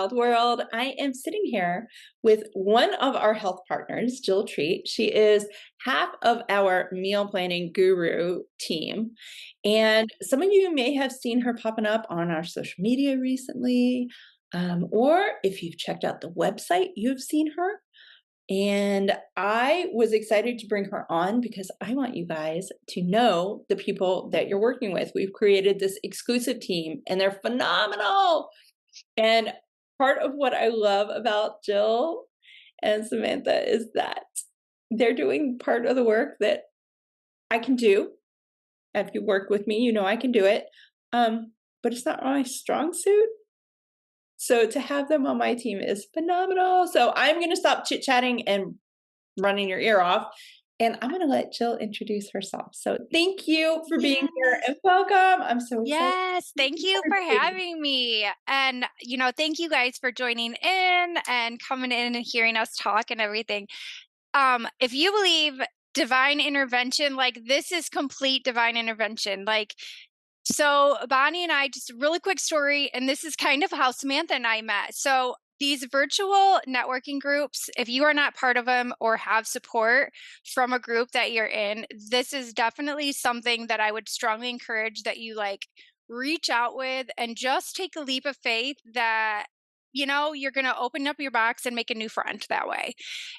world. I am sitting here with one of our health partners, Jill Treat. She is half of our meal planning guru team. And some of you may have seen her popping up on our social media recently. Or if you've checked out the website, you've seen her. And I was excited to bring her on because I want you guys to know the people that you're working with. We've created this exclusive team and they're phenomenal. And part of what I love about Jill and Samantha is that they're doing part of the work that I can do. If you work with me, you know I can do it. But it's not my strong suit. So to have them on my team is phenomenal. So I'm going to stop chit-chatting and running your ear off. And I'm going to let Jill introduce herself. So thank you for being here Yes. and welcome. I'm so excited. Yes. Thank you for having me. And, thank you guys for joining in and coming in and hearing us talk and everything. If you believe divine intervention, like this is complete divine intervention. So Bonnie and I, just a really quick story, and this is kind of how Samantha and I met. So these virtual networking groups, if you are not part of them or have support from a group that you're in, this is definitely something that I would strongly encourage that you reach out with and just take a leap of faith that you're going to open up your box and make a new friend that way.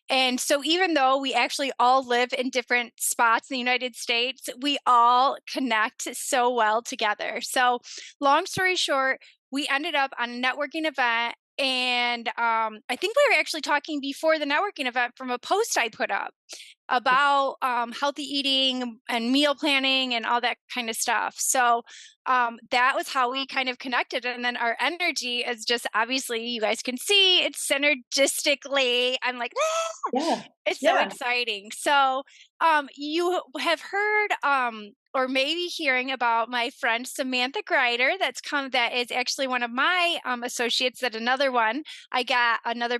And so, even though we actually all live in different spots in the United States, we all connect so well together. So, long story short, we ended up on a networking event. And I think we were actually talking before the networking event from a post I put up about healthy eating and meal planning and all that kind of stuff. So that was how we kind of connected. And then our energy is just obviously, you guys can see it's synergistically. I'm like, Yeah. it's so Yeah. exciting. So, you have heard, or maybe hearing about my friend Samantha Greider. That is actually one of my associates. That another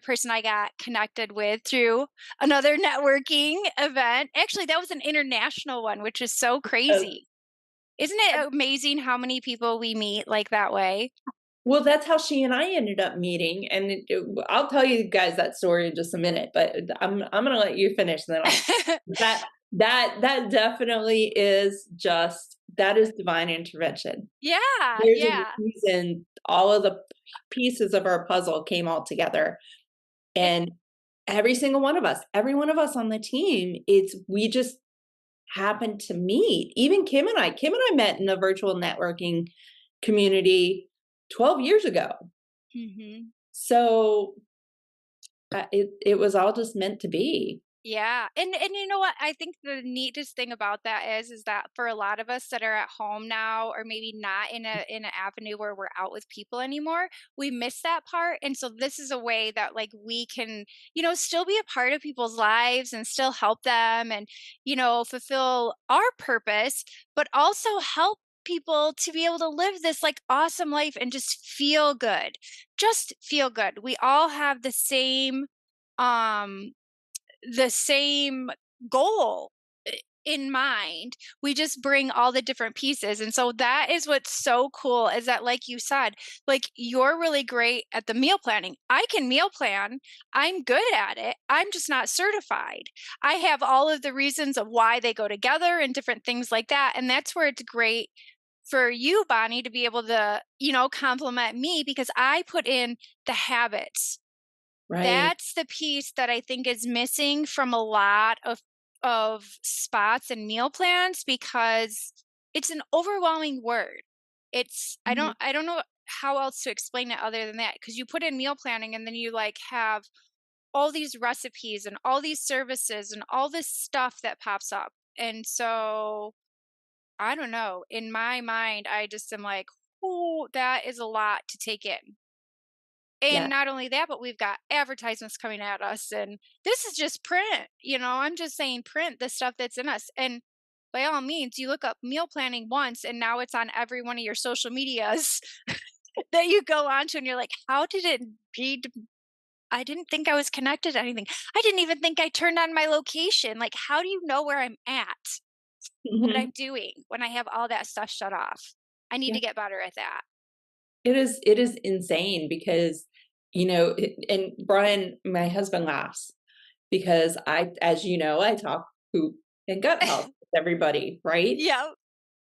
person I got connected with through another networking event. Actually, that was an international one, which is so Uh, crazy. Isn't it amazing how many people we meet like that way? Well, that's how she and I ended up meeting, and I'll tell you guys that story in just a minute, but I'm gonna let you finish, and then I'll that that definitely is just that is divine intervention. Yeah, There's a yeah. reason all of the pieces of our puzzle came all together, It and every one of us on the team, it's we just happened to meet. Even Kim and I met in a virtual networking community 12 years ago. Mhm. So, it was all just meant to be. Yeah, and you know what? I think the neatest thing about that is that for a lot of us that are at home now, or maybe not in an avenue where we're out with people anymore, we miss that part. And so this is a way that we can, still be a part of people's lives and still help them and, fulfill our purpose, but also help people to be able to live this awesome life and just feel good. Just feel good. We all have um the same goal in mind. We just bring all the different pieces. And so that is what's so cool is that, like you said, you're really great at the meal planning. I can meal plan. I'm good at it. I'm just not certified. I have all of the reasons of why they go together and different things like that. And that's where it's great for you, Bonnie, to be able to, compliment me because I put in the habits. Right, That's the piece that I think is missing from a lot of spots and meal plans because it's an overwhelming word. It's mhm, I don't know how else to explain it other than that because you put in meal planning and then you have all these recipes and all these services and all this stuff that pops up. And so I don't know. In my mind, I just am like, oh, that is a lot to take in. yeah, And not only that, but we've got advertisements coming at us, and this is just print, I'm just saying print the stuff that's in us, and by all means, you look up meal planning once, and now it's on every one of your social medias that you go onto, and you're like, "How did it read I didn't think I was connected to anything. I didn't even think I turned on my location." Like, how do you know where I'm at, what mhm, I'm doing when I have all that stuff shut off? I need yeah. to get better at that. It is insane because and Brian, my husband, laughs because as you know, I talk poop and gut health with everybody, right? Yep.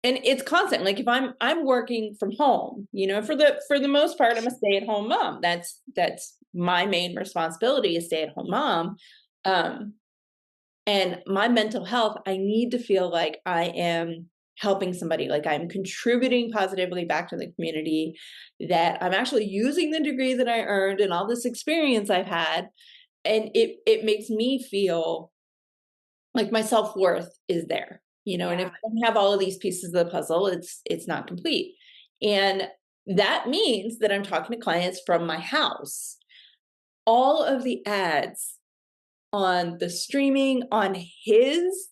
And it's constant. Like if I'm working from home, for the most part, I'm a stay-at-home mom. That's my main responsibility is stay-at-home mom. Um, and my mental health, I need to feel like I am helping somebody, like I'm contributing positively back to the community, that I'm actually using the degree that I earned and all this experience I've had. And it makes me feel like my self-worth is there, and if Yeah. I don't have all of these pieces of the puzzle, it's not complete. And that means that I'm talking to clients from my house. All of the ads on the streaming on his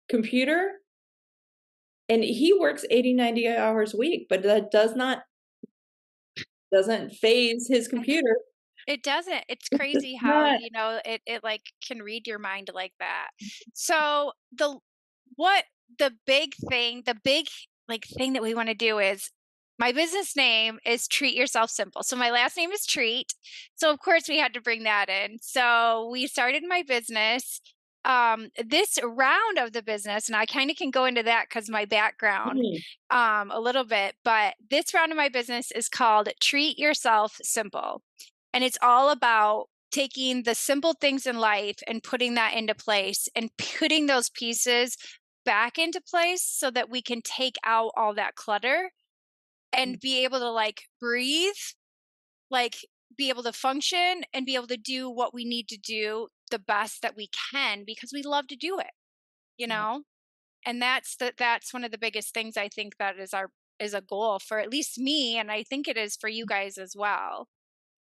computer, and he works 80, 90 hours a week, but that doesn't phase his computer. It doesn't. It's It's just crazy how, not. it like can read your mind like that. So what the big like thing that we want to do is my business name is Treat Yourself Simple. So my last name is Treat. So of course we had to bring that in. So we started my business. This round of the business, and I kind of can go into that because my background Mhm. a little bit, but this round of my business is called Treat Yourself Simple. And it's all about taking the simple things in life and putting that into place and putting those pieces back into place so that we can take out all that clutter and be able to like breathe, like be able to function and be able to do what we need to do the best that we can because we love to do it, you know? And that's one of the biggest things I think that is a goal for at least me, and I think it is for you guys as well.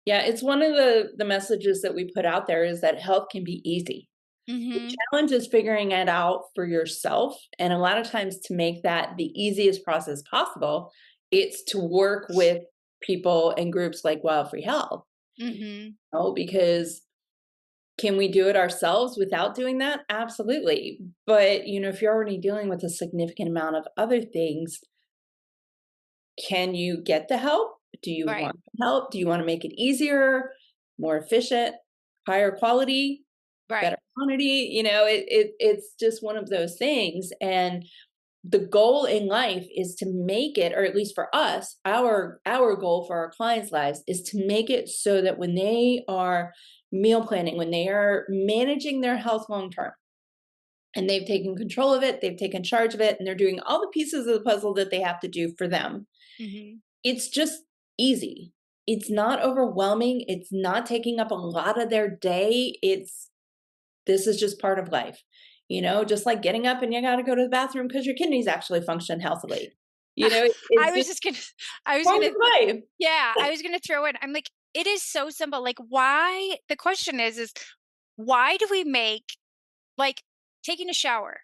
Yeah, it's one of the messages that we put out there is that health can be easy. The Mhm. challenge is figuring it out for yourself, and a lot of times to make that the easiest process possible, it's to work with people and groups like Wild Free Health. Mhm. Because can we do it ourselves without doing that? Absolutely. But, if you're already dealing with a significant amount of other things, can you get the help? Do you Right. want the help? Do you want to make it easier, more efficient, higher quality, better Right. quantity? It's just one of those things. And the goal in life is to make it, or at least for us, our goal for our clients' lives is to make it so that when they are meal planning, when they are managing their health long term, and they've taken control of it, they've taken charge of it, and they're doing all the pieces of the puzzle that they have to do for them, Mhm. it's just easy. It's not overwhelming. It's not taking up a lot of their day. This is just part of life. Just like getting up and you got to go to the bathroom because your kidneys actually function healthily. I It's was just just gonna I was part gonna of life. yeah, I was gonna throw in, I'm like, it is so simple. Like, why the question is why do we make like taking a shower?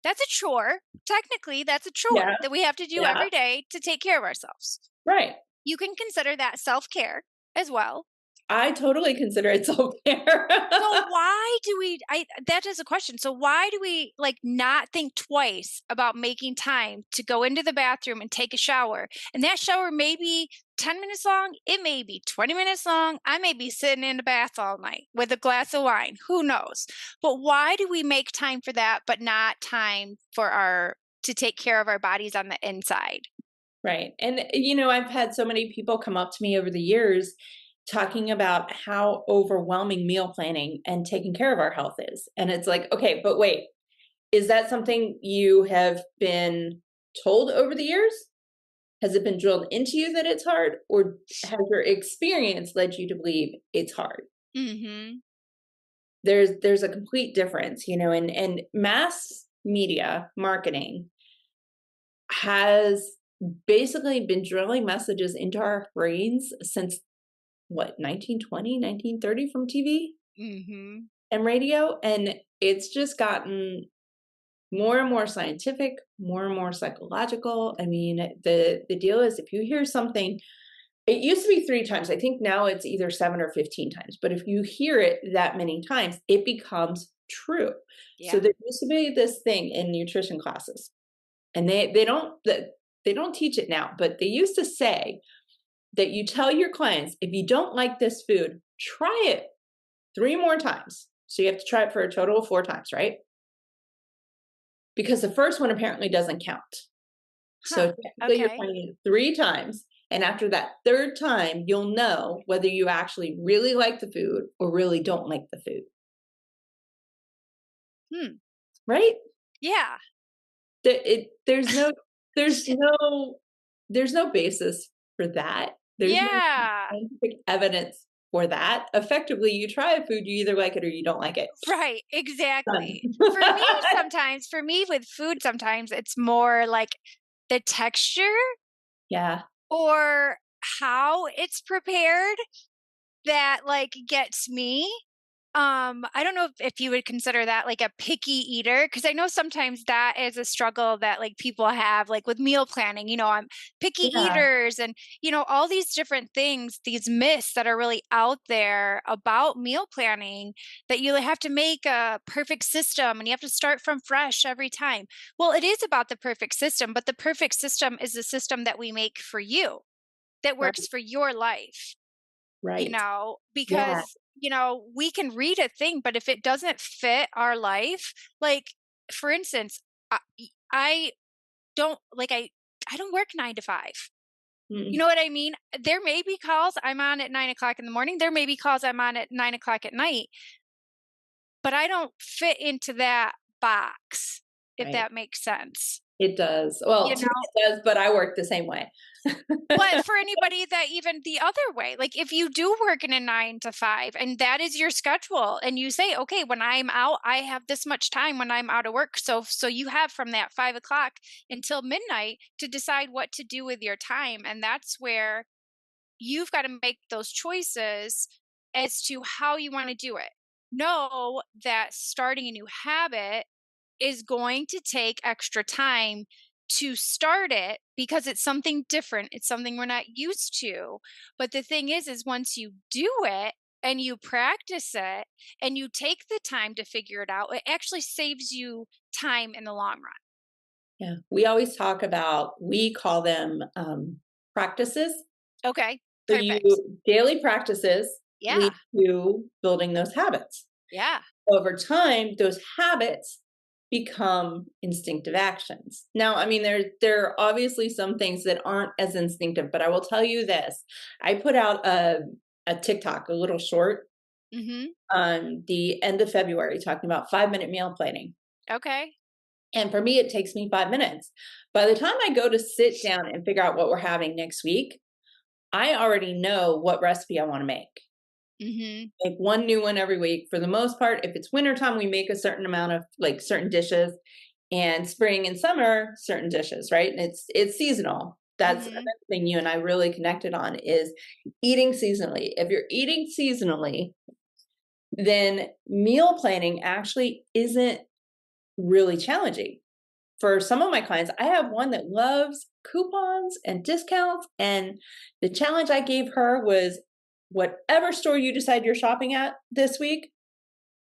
That's a chore. Technically, that's a chore Yeah, that we have to do yeah, every day to take care of ourselves. right. You can consider that self-care as well. I totally consider it self-care. So why do we I that is a question. So why do we like not think twice about making time to go into the bathroom and take a shower? And that shower may be 10 minutes long, it may be 20 minutes long. I may be sitting in the bath all night with a glass of wine. Who knows? But why do we make time for that but not time for our to take care of our bodies on the inside? Right. And, I've had so many people come up to me over the years talking about how overwhelming meal planning and taking care of our health is. And it's like, okay, but wait, is that something you have been told over the years? Has it been drilled into you that it's hard? Or has your experience led you to believe it's hard? Mhm. There's a complete difference, and mass media marketing has basically been drilling messages into our brains since what, 1920, 1930 from TV Mhm. and radio, and it's just gotten more and more scientific, more and more psychological. I mean, the deal is if you hear something, it used to be 3 times. I think now it's either 7 or 15 times, but if you hear it that many times, it becomes true. So Yeah. there used to be this thing in nutrition classes, and they don't teach it now, but they used to say that you tell your clients, if you don't like this food, try it 3 more times. So you have to try it for a total of 4 times, right? Because the first one apparently doesn't count. So Huh. technically you're Okay. trying it 3 times, and after that 3rd time, you'll know whether you actually really like the food or really don't like the food, Hmm. right? Yeah. The it there's no there's no basis for that. There's no Yeah. scientific evidence for that. Effectively, you try a food, you either like it or you don't like it. Right, Done. exactly. For me with food, sometimes it's more like the texture Yeah, or how it's prepared that like gets me. I don't know if you would consider that like a picky eater, because I know sometimes that is a struggle that like people have like with meal planning. I'm picky yeah, eaters and all these different things, these myths that are really out there about meal planning, that you have to make a perfect system and you have to start from fresh every time. Well, it is about the perfect system, but the perfect system is the system that we make for you, that right, works for your life, right. Yeah, because, we can read a thing, but if it doesn't fit our life, like, for instance, I don't like, I don't work 9 to 5. You mm, know what I mean? There may be calls I'm on at 9 o'clock in the morning. There may be calls I'm on at 9 o'clock at night, but I don't fit into that box, if right. that makes sense. It does. Well, You to me know? it does, but I work the same way. But for anybody that even the other way, like if you do work in a 9 to 5 and that is your schedule and you say, okay, when I'm out, I have this much time when I'm out of work. So you have from that 5 o'clock until midnight to decide what to do with your time. And that's where you've got to make those choices as to how you want to do it. Know that starting a new habit is going to take extra time to start it because it's something different. It's something we're not used to. But the thing is once you do it and you practice it and you take the time to figure it out, it actually saves you time in the long run. Yeah, we call them, practices. Okay, So perfect. daily practices lead Yeah, to building those habits. yeah. Over time, those habits become instinctive actions. Now, I mean, there are obviously some things that aren't as instinctive, but I will tell you this. I put out a TikTok, a little short, Mhm. on the end of February talking about 5-minute meal planning. Okay. And for me, it takes me 5 minutes. By the time I go to sit down and figure out what we're having next week, I already know what recipe I want to make. Mhm. Make one new one every week. For the most part, if it's wintertime, we make a certain amount of like certain dishes, and spring and summer, certain dishes, right? And it's seasonal. That's another Mhm. thing you and I really connected on is eating seasonally. If you're eating seasonally, then meal planning actually isn't really challenging. For some of my clients, I have one that loves coupons and discounts. And the challenge I gave her was whatever store you decide you're shopping at this week,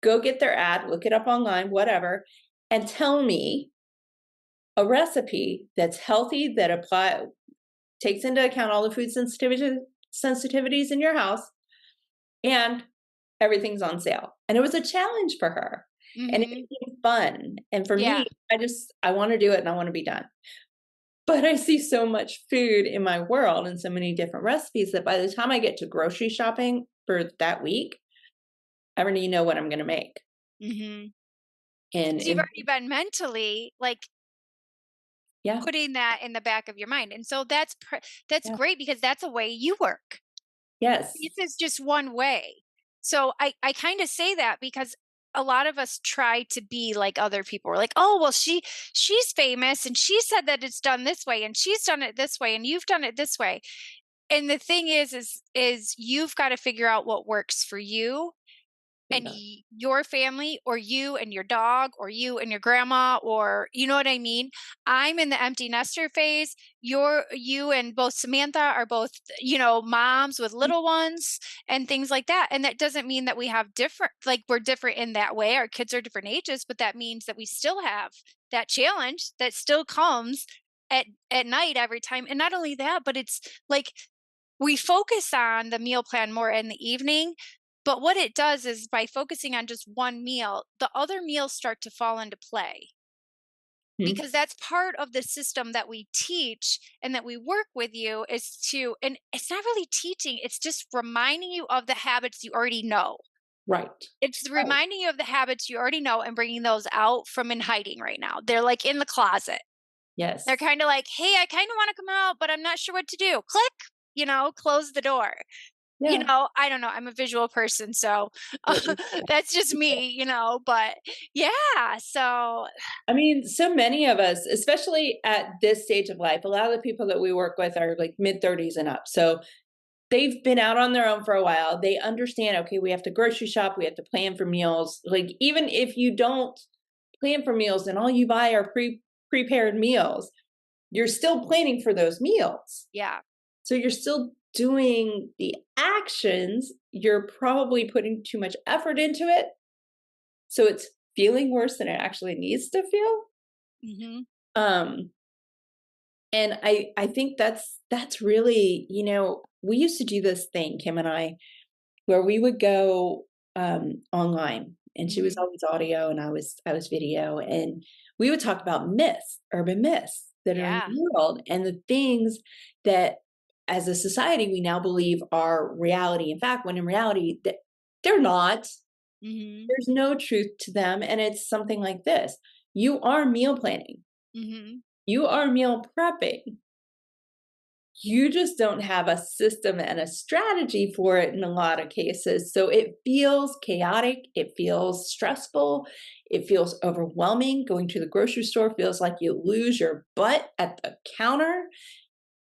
go get their ad, look it up online, whatever, and tell me a recipe that's healthy that apply takes into account all the food sensitivities in your house, and everything's on sale. And it was a challenge for her. And it Mhm. became fun. And for Yeah. me, I want to do it and I want to be done. But I see so much food in my world and so many different recipes that by the time I get to grocery shopping for that week, I already know what I'm going to make. Mhm. And 'Cause you've already been mentally, like, yeah, putting that in the back of your mind, and so that's yeah, great because that's a way you work. yes, This is just one way. So I kinda say that because a lot of us try to be like other people. We're like, "Oh, well, she's famous, and she said that it's done this way, and she's done it this way, and you've done it this way." And the thing is you've gotta figure out what works for you and bingo. your family, or you and your dog, or you and your grandma, or you know what I mean. I'm in the empty nester phase. You and both Samantha are both moms with little ones and things like that, and that doesn't mean that we have different, like we're different in that way. Our kids are different ages, but that means that we still have that challenge that still comes at night every time. And not only that, but it's like we focus on the meal plan more in the evening, but what it does is by focusing on just one meal, the other meals start to fall into play Mhm. because that's part of the system that we teach and that we work with you is to, and it's not really teaching, it's just reminding you of the habits you already know. Right. It's Right. reminding you of the habits you already know and bringing those out from in hiding right now. They're like in the closet. They're Yes. kind of like, hey, I kind of want to come out, but I'm not sure what to do. Click, close the door. Yeah. I don't know. I'm a visual person, so that's just me, but yeah. So, I mean, so many of us, especially at this stage of life, a lot of the people that we work with are like mid-30s and up. So they've been out on their own for a while. They understand, okay, we have to grocery shop, we have to plan for meals. Like even if you don't plan for meals and all you buy are prepared meals, you're still planning for those meals. yeah. So you're still doing the actions, you're probably putting too much effort into it. So it's feeling worse than it actually needs to feel. Mhm. Um and I think that's really, we used to do this thing, Kim and I, where we would go online, and she was Mhm. always audio and I was video, and we would talk about myths, urban myths that are in Yeah. the world and the things that as a society we now believe are reality. In fact, when in reality they're not. Mhm. There's no truth to them, and it's something like this. You are meal planning. Mhm. You are meal prepping. You just don't have a system and a strategy for it in a lot of cases. So it feels chaotic, it feels stressful, it feels overwhelming. Going to the grocery store feels like you lose your butt at the counter.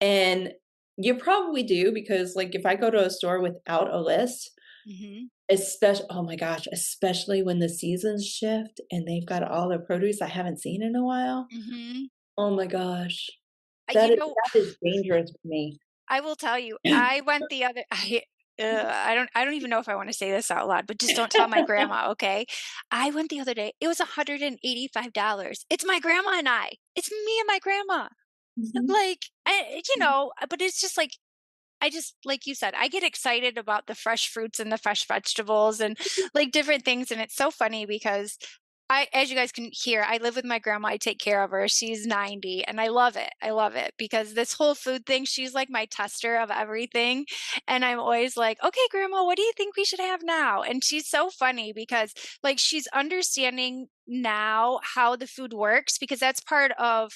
And you probably do because, like, if I go to a store without a list, Mhm. especially, oh my gosh, especially when the seasons shift and they've got all the produce I haven't seen in a while. Mhm. Oh my gosh, You know, that is dangerous for me. I will tell you, I went the other I don't even know if I wanna say this out loud, but just don't tell my grandma, okay? I went the other day, it was $185. It's my grandma and I. It's me and my grandma. Mhm. Like, but it's just like I just like you said, I get excited about the fresh fruits and the fresh vegetables and like different things. And it's so funny because as you guys can hear, I live with my grandma. I take care of her. She's 90 and I love it. I love it because this whole food thing, she's like my tester of everything. And I'm always like, okay, grandma, what do you think we should have now? And she's so funny because like she's understanding now how the food works because that's part of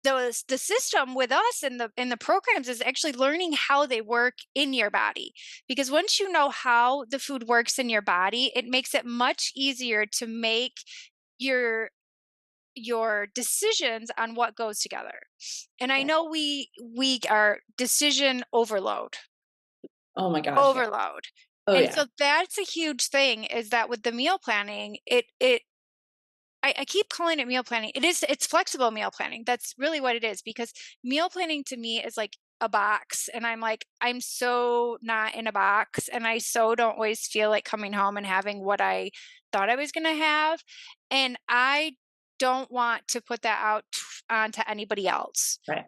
the system with us in the programs is actually learning how they work in your body because once you know how the food works in your body it makes it much easier to make your your decisions on what goes together. And I Yeah. know we are decision overload. Oh my gosh, yeah. Overload. Oh, And yeah. so that's a huge thing is that with the meal planning I keep calling it meal planning. It's flexible meal planning. That's really what it is because meal planning to me is like a box. And I'm like, I'm so not in a box. And I so don't always feel like coming home and having what I thought I was gonna have. And I don't want to put that out onto anybody else Right.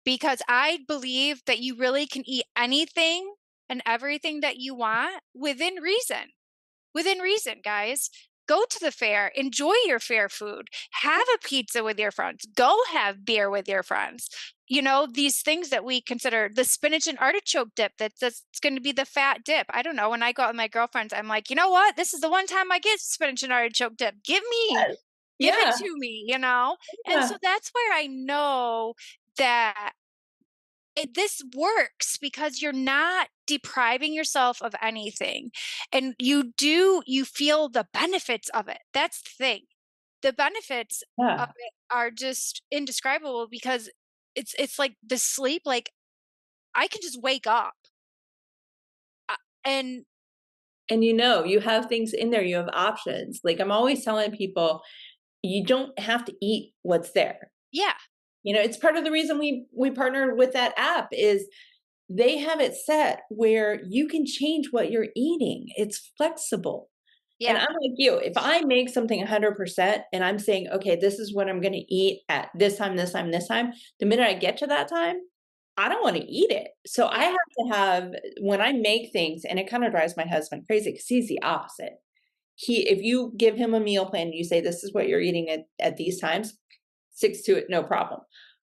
because I believe that you really can eat anything and everything that you want within reason. Within reason, guys. Go to the fair, enjoy your fair food, have a pizza with your friends, go have beer with your friends. These things that we consider the spinach and artichoke dip that's going to be the fat dip. I don't know. When I go out with my girlfriends, I'm like, you know what? This is the one time I get spinach and artichoke dip. Yes. Give it Yeah, to me. And so yeah, that's where I know that this works because you're not depriving yourself of anything and you feel the benefits of it. That's the thing. The benefits of yeah. it are just indescribable because it's like the sleep, like I can just wake up and And you have things in there, you have options. Like, I'm always telling people, you don't have to eat what's there. yeah, It's part of the reason we partnered with that app is they have it set where you can change what you're eating. It's flexible. And yeah, I'm like you, if I make something 100% and I'm saying, "Okay, this is what I'm gonna eat at this time, this time, this time," the minute I get to that time, I don't wanna eat it. So I Yeah. have to have when I make things, and it kinda drives my husband crazy because he's the opposite. If you give him a meal plan, you say, "This is what you're eating at these times," sticks to it, no problem.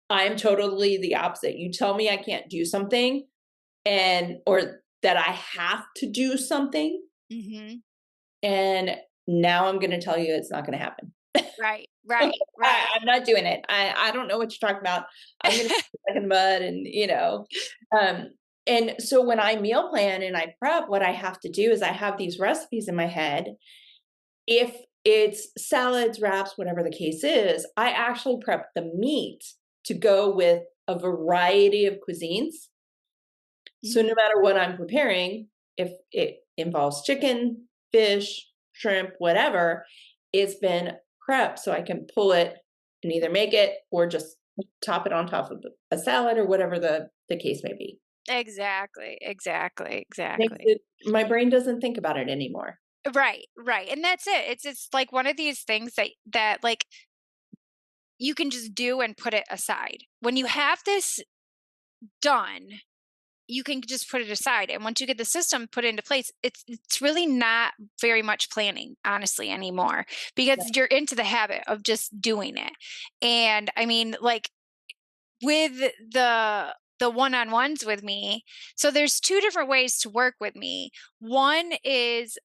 I'm totally the opposite. You tell me I can't do something or that I have to do something, Mhm. and now I'm gonna tell you it's not gonna happen. Right, right, right. I'm not doing it. I don't know what you're talking about. I'm gonna stick my in the mud um, and so when I meal plan and I prep, what I have to do is I have these recipes in my head. If it's salads, wraps, whatever the case is, I actually prep the meat to go with a variety of cuisines. So no Mhm. matter what I'm preparing, if it involves chicken, fish, shrimp, whatever, it's been prepped so I can pull it and either make it or just top it on top of a salad or whatever the case may be. Exactly, exactly, Makes exactly. it my brain doesn't think about it anymore. Right, right, and that's it. It's like one of these things that, like, you can just do and put it aside. When you have this done, you can just put it aside, and once you get the system put into place, it's really not very much planning, honestly, anymore, Yeah. because you're into the habit of just doing it. And I mean, like, with the one-on-ones with me, so there's 2 different ways to work with me. One is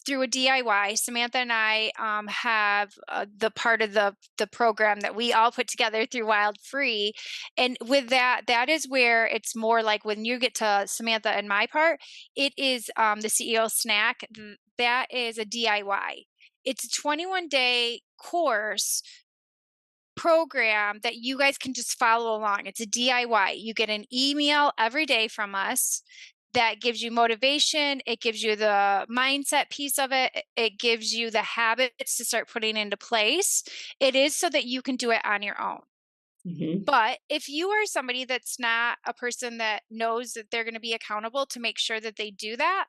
through a DIY. Samantha and I have the part of the program that we all put together through Wild Free, and with that, that is where it's more like when you get to Samantha and my part, it is the CEO snack. That is a DIY. It's a 21-day course program that you guys can just follow along. It's a DIY. You get an email every day from us that gives you motivation, it gives you the mindset piece of it, it gives you the habits to start putting into place. It is so that you can do it on your own. Mhm. But if you are somebody that's not a person that knows that they're going to be accountable to make sure that they do that,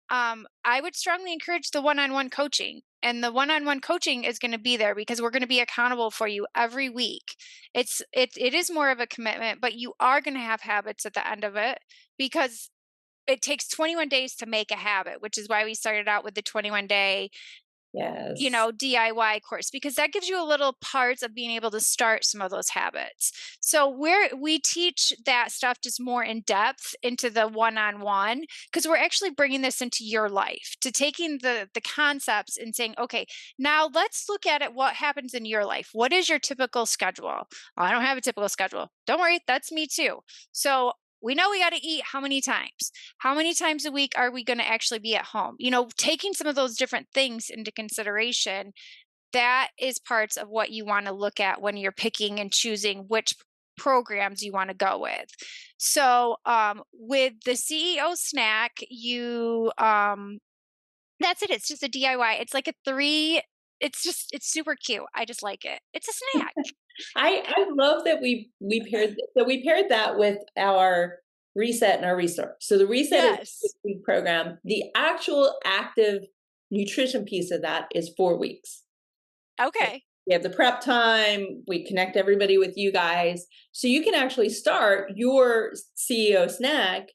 I would strongly encourage the one-on-one coaching. And the one-on-one coaching is going to be there because we're going to be accountable for you every week. It is more of a commitment, but you are going to have habits at the end of it because it takes 21 days to make a habit, which is why we started out with the 21-day, Yes. DIY course, because that gives you a little parts of being able to start some of those habits. So we teach that stuff just more in depth into the one-on-one because we're actually bringing this into your life to taking the concepts and saying, okay, now let's look at it. What happens in your life? What is your typical schedule? Oh, I don't have a typical schedule. Don't worry, that's me too. So we know we got to eat how many times? How many times a week are we going to actually be at home? Taking some of those different things into consideration, that is parts of what you want to look at when you're picking and choosing which programs you want to go with. So, with the CEO snack, that's it. It's just a DIY. It's like a three. It's super cute. I just like it. It's a snack. I love that we paired that with our reset and our restart. So the reset is a Yes. 6-week program. The actual active nutrition piece of that is 4 weeks. So Okay. we have the prep time, we connect everybody with you guys. So you can actually start your CEO snack,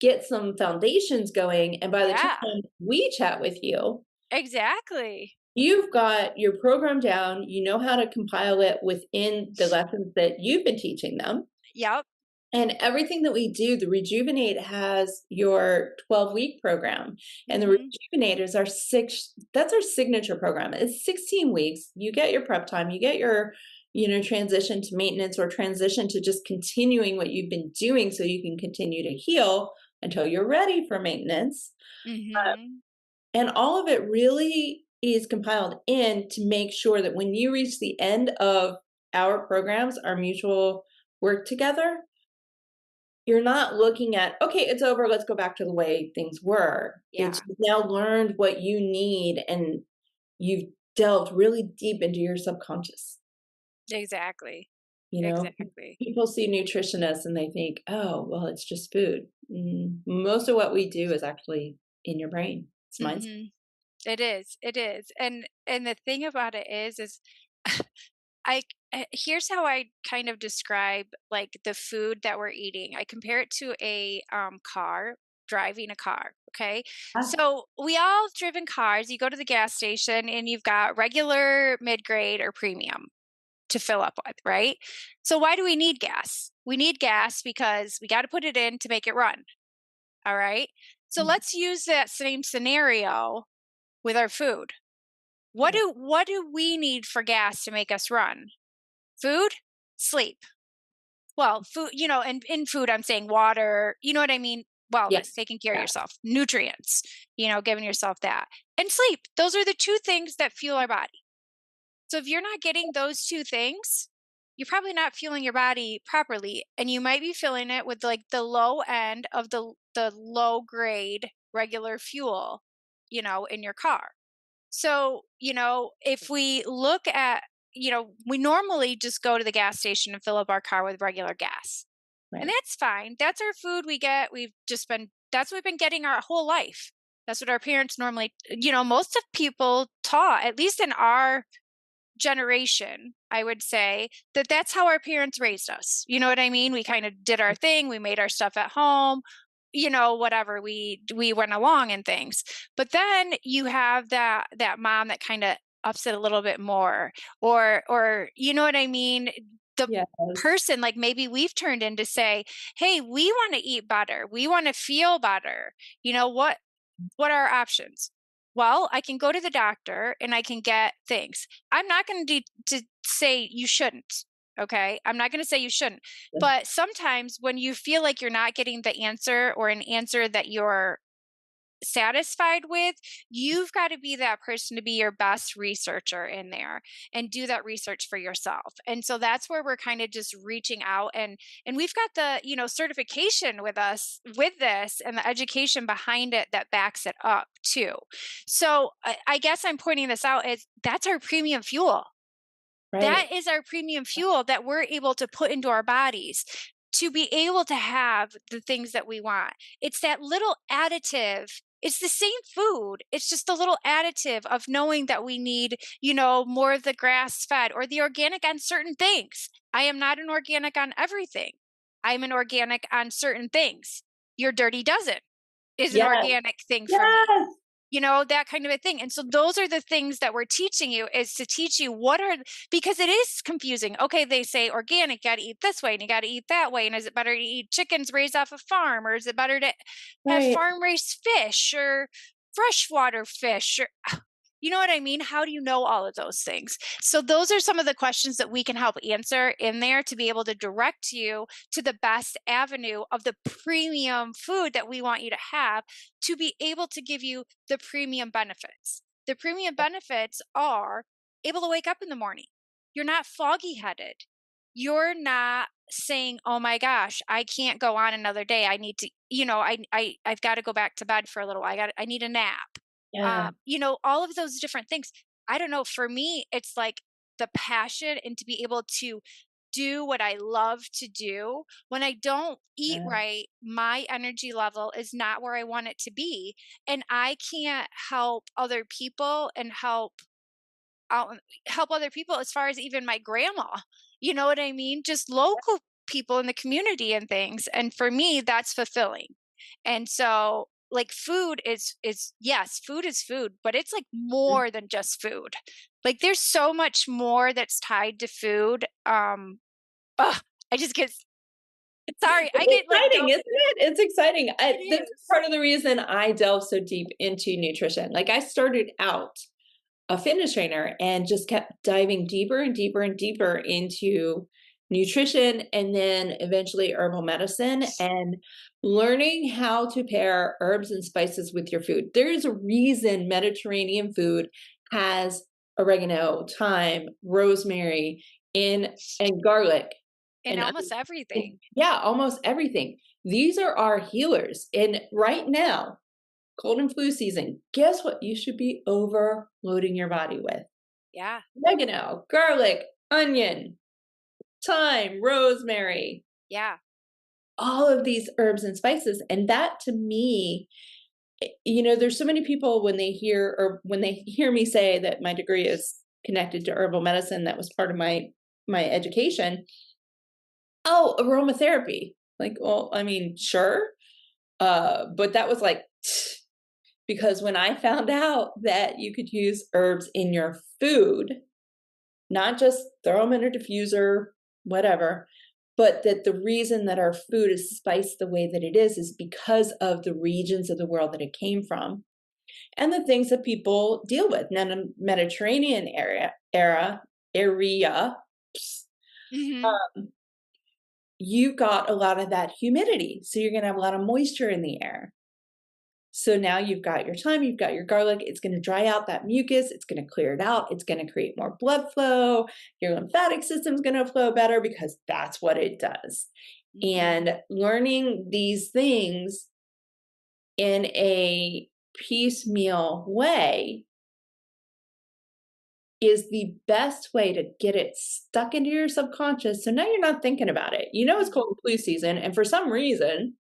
get some foundations going, and by the Yeah. time we chat with you, Exactly. you've got your program down, you know how to compile it within the lessons that you've been teaching them. Yep. And everything that we do, the Rejuvenate has your 12-week program. And the Mhm. Rejuvenate is that's our signature program. It's 16 weeks. You get your prep time, you get your, transition to maintenance or transition to just continuing what you've been doing so you can continue to heal until you're ready for maintenance. Mhm. And all of it really is compiled in to make sure that when you reach the end of our programs, our mutual work together, you're not looking at, okay, it's over, let's go back to the way things were. It's Yeah. you've now learned what you need and you've delved really deep into your subconscious. Exactly. You know, Exactly. people see nutritionists and they think, oh, well, it's just food. Most of what we do is actually in your brain. It's mindset. Mhm. It is, and the thing about it is I here's how I kind of describe like the food that we're eating. I compare it to a car, driving a car. Okay. Ah, So we all driven cars. You go to the gas station and you've got regular, mid grade, or premium to fill up with, right? So why do we need gas? We need gas because we got to put it in to make it run. All right. So mm, let's use that same scenario with our food. yeah, What do we need for gas to make us run? Food, sleep. Well, food, and in food, I'm saying water, you know what I mean? yeah, Wellness, taking care of yeah, yourself, nutrients, giving yourself that, and sleep. Those are the two things that fuel our body. So if you're not getting those two things, you're probably not fueling your body properly. And you might be filling it with like the low end of the low grade regular fuel, in your car. So, if we look at, we normally just go to the gas station and fill up our car with regular gas. And right. that's fine. That's our food we get. That's what we've been getting our whole life. That's what our parents normally, most of people taught, at least in our generation, I would say that that's how our parents raised us. You know what I mean? We kind of did our thing. We made our stuff at home, whatever we went along and things. But then you have that mom that kind of ups it a little bit more, or you know what I mean? The Yes, person like maybe we've turned in to say, hey, we want to eat better. We want to feel better. What are our options? Well, I can go to the doctor and I can get things. I'm not going to say you shouldn't. Okay. I'm not going to say you shouldn't. But sometimes when you feel like you're not getting the answer or an answer that you're satisfied with, you've got to be that person to be your best researcher in there and do that research for yourself. And so that's where we're kind of just reaching out, and we've got the, certification with us with this and the education behind it that backs it up too. So I guess I'm pointing this out as that's our premium fuel. That right. is our premium fuel that we're able to put into our bodies to be able to have the things that we want. It's that little additive. It's the same food. It's just a little additive of knowing that we need, more of the grass fed or the organic on certain things. I am not an organic on everything. I'm an organic on certain things. Your dirty dozen is an Yes, organic thing for me, yes, that kind of a thing. And so those are the things that we're teaching you, is to teach you because it is confusing. Okay, they say organic, you got to eat this way and you got to eat that way. And is it better to eat chickens raised off a farm, or is it better to have right. farm raised fish or freshwater fish, or you know what I mean? How do you know all of those things? So those are some of the questions that we can help answer in there to be able to direct you to the best avenue of the premium food that we want you to have, to be able to give you the premium benefits. The premium benefits are able to wake up in the morning. You're not foggy headed. You're not saying, "Oh my gosh, I can't go on another day. I need to, I've got to go back to bed for a little while. I need a nap." Yeah, All of those different things. I don't know. For me, it's like the passion and to be able to do what I love to do. When I don't eat yeah, right, my energy level is not where I want it to be. And I can't help other people and out help other people as far as even my grandma. You know what I mean? Just local people in the community and things. And for me, that's fulfilling. And so like food is yes, food is food, but it's like more than just food. Like there's so much more that's tied to food. Ugh, I just get sorry, I it's get like exciting, no, isn't it? It's exciting. it That's is. part of the reason I delve so deep into nutrition. Like, I started out a fitness trainer and just kept diving deeper and deeper and deeper into nutrition, and then eventually herbal medicine, and learning how to pair herbs and spices with your food. There is a reason Mediterranean food has oregano, thyme, rosemary, and garlic In and almost everything. yeah, almost everything. These are our healers. And right now, cold and flu season, guess what you should be overloading your body with? Yeah. Oregano, garlic, onion, thyme, rosemary, Yeah. all of these herbs and spices. And that, to me, there's so many people when they hear me say that my degree is connected to herbal medicine that was part of my education. Oh, aromatherapy. Like, well, I mean, sure. But that was like, because when I found out that you could use herbs in your food, not just throw them in a diffuser, whatever, but that the reason that our food is spiced the way that it is because of the regions of the world that it came from and the things that people deal with. Now, in the Mediterranean area, Mhm. you got a lot of that humidity. So you're going to have a lot of moisture in the air. So now you've got your thyme, you've got your garlic. It's going to dry out that mucus. It's going to clear it out. It's going to create more blood flow. Your lymphatic system's going to flow better because that's what it does. Mhm. And learning these things in a piecemeal way is the best way to get it stuck into your subconscious. So now you're not thinking about it. You know it's Mhm. cold and flu season, and for some reason,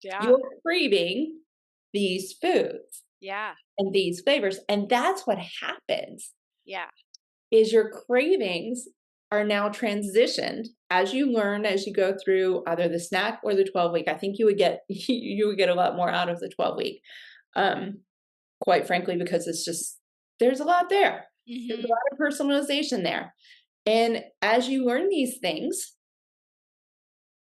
Yeah. you're craving these foods Yeah. and these flavors. And that's what happens Yeah. is your cravings are now transitioned as you learn, as you go through either the snack or the 12-week. I think you would get you would get a lot more out of the 12-week. Um, quite frankly, because it's just there's a lot there. There's a Mhm. lot of personalization there. And as you learn these things,